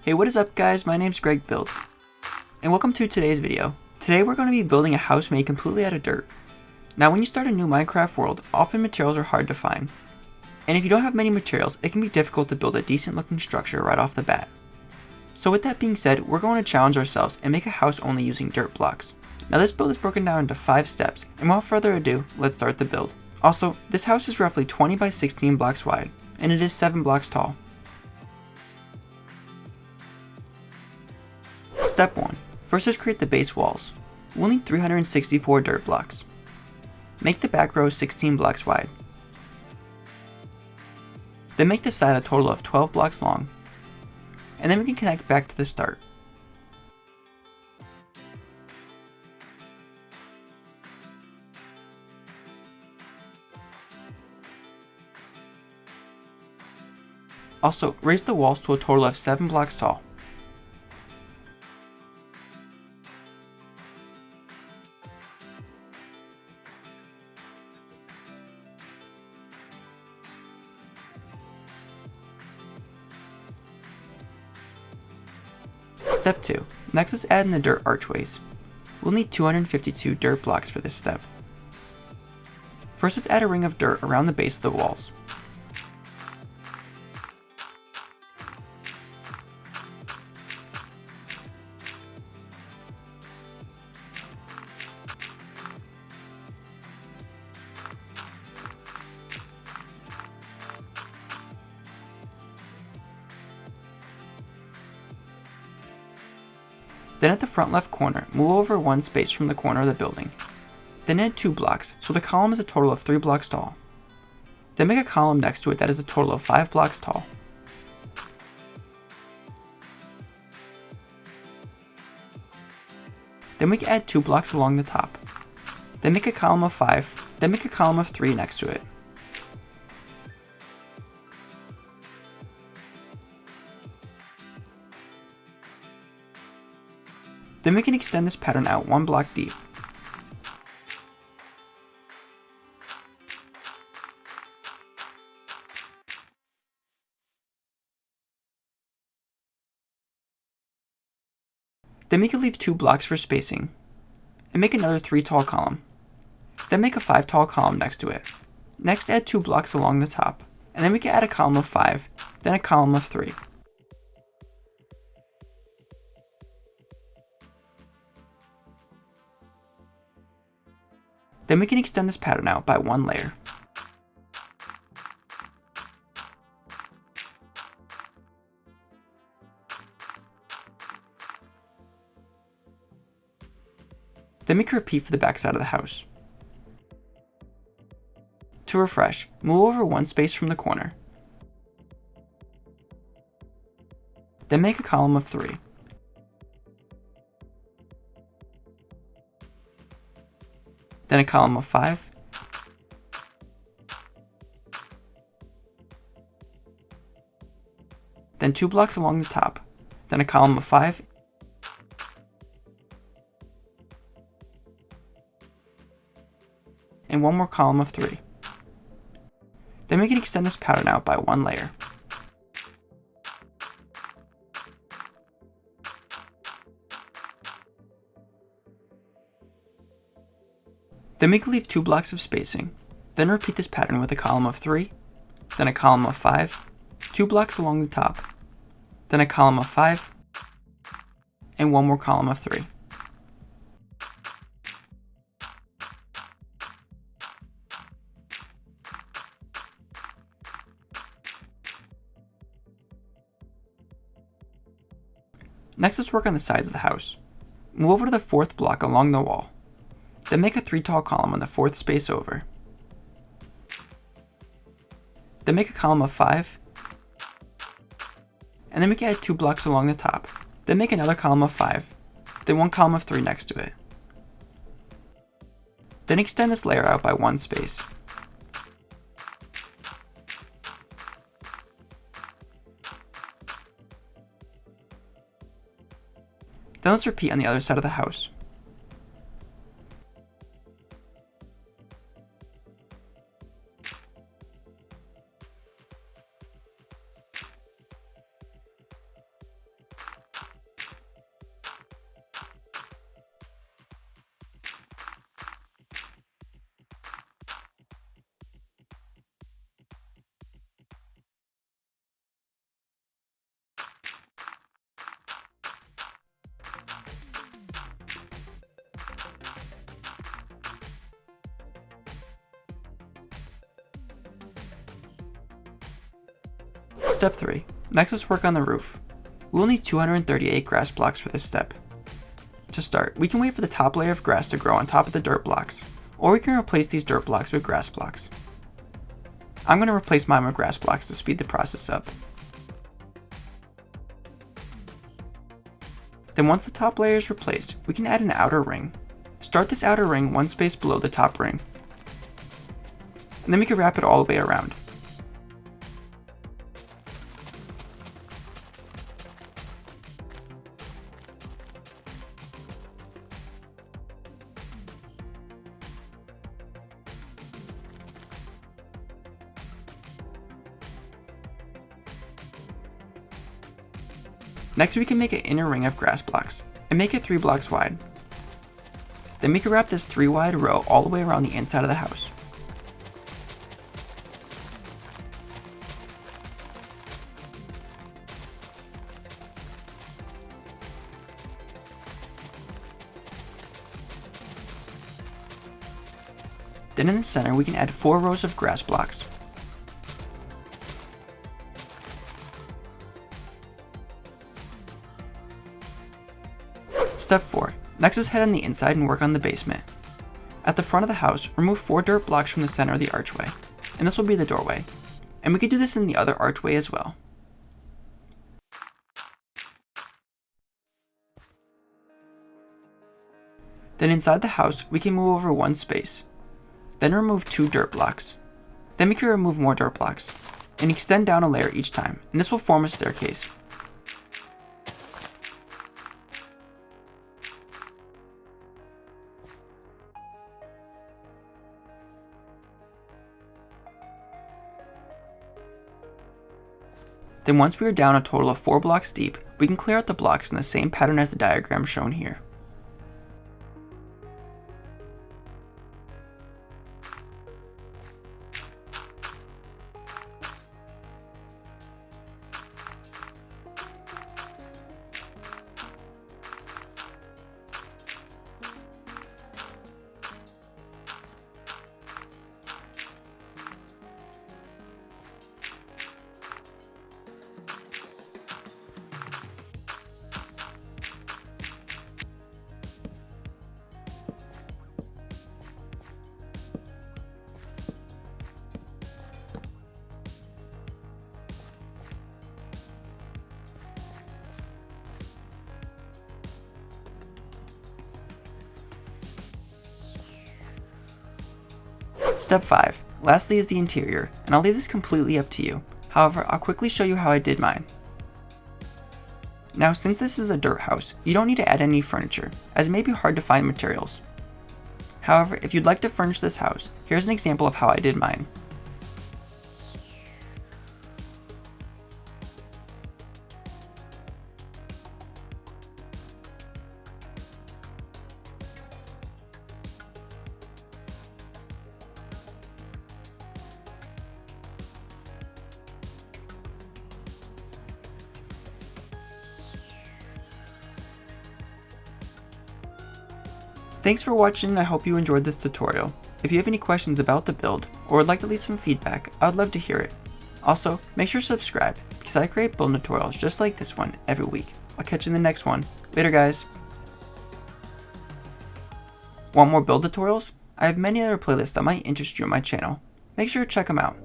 Hey, what is up guys, my name's Greg Builds, and welcome to today's video. Today we're going to be building a house made completely out of dirt. Now when you start a new Minecraft world, often materials are hard to find. And if you don't have many materials, it can be difficult to build a decent looking structure right off the bat. So with that being said, we're going to challenge ourselves and make a house only using dirt blocks. Now this build is broken down into 5 steps, and without further ado, let's start the build. Also, this house is roughly 20 by 16 blocks wide, and it is 7 blocks tall. Step 1. First, let's create the base walls. We'll need 364 dirt blocks. Make the back row 16 blocks wide. Then make the side a total of 12 blocks long. And then we can connect back to the start. Also, raise the walls to a total of 7 blocks tall. Step 2. Next, let's add in the dirt archways. We'll need 252 dirt blocks for this step. First, let's add a ring of dirt around the base of the walls. Then at the front left corner, move over 1 space from the corner of the building. Then add 2 blocks, so the column is a total of 3 blocks tall. Then make a column next to it that is a total of 5 blocks tall. Then we can add 2 blocks along the top. Then make a column of 5, then make a column of 3 next to it. Then we can extend this pattern out 1 block deep. Then we can leave 2 blocks for spacing, and make another 3 tall column. Then make a 5 tall column next to it. Next, add 2 blocks along the top, and then we can add a column of 5, then a column of 3. Then we can extend this pattern out by 1 layer. Then we can repeat for the back side of the house. To refresh, move over 1 space from the corner. Then make a column of 3. Then a column of 5, then 2 blocks along the top, then a column of 5, and 1 more column of 3. Then we can extend this pattern out by 1 layer. Then we can leave 2 blocks of spacing, then repeat this pattern with a column of 3, then a column of 5, 2 blocks along the top, then a column of 5, and 1 more column of 3. Next, let's work on the sides of the house. Move over to the 4th block along the wall. Then make a 3 tall column on the 4th space over. Then make a column of 5. And then we can add 2 blocks along the top. Then make another column of 5. Then 1 column of 3 next to it. Then extend this layer out by 1 space. Then let's repeat on the other side of the house. Step 3. Next, let's work on the roof. We will need 238 grass blocks for this step. To start, we can wait for the top layer of grass to grow on top of the dirt blocks, or we can replace these dirt blocks with grass blocks. I'm going to replace mine with grass blocks to speed the process up. Then once the top layer is replaced, we can add an outer ring. Start this outer ring one space below the top ring, and then we can wrap it all the way around. Next, we can make an inner ring of grass blocks, and make it 3 blocks wide. Then we can wrap this 3 wide row all the way around the inside of the house. Then in the center, we can add 4 rows of grass blocks. Step 4. Next, let's head on the inside and work on the basement. At the front of the house, remove 4 dirt blocks from the center of the archway, and this will be the doorway. And we could do this in the other archway as well. Then inside the house, we can move over 1 space. Then remove 2 dirt blocks. Then we can remove more dirt blocks, and extend down a layer each time, and this will form a staircase. Then once we are down a total of 4 blocks deep, we can clear out the blocks in the same pattern as the diagram shown here. Step 5. Lastly is the interior, and I'll leave this completely up to you. However, I'll quickly show you how I did mine. Now, since this is a dirt house, you don't need to add any furniture, as it may be hard to find materials. However, if you'd like to furnish this house, here's an example of how I did mine. Thanks for watching, and I hope you enjoyed this tutorial. If you have any questions about the build, or would like to leave some feedback, I would love to hear it. Also, make sure to subscribe, because I create build tutorials just like this one every week. I'll catch you in the next one. Later, guys! Want more build tutorials? I have many other playlists that might interest you on my channel. Make sure to check them out.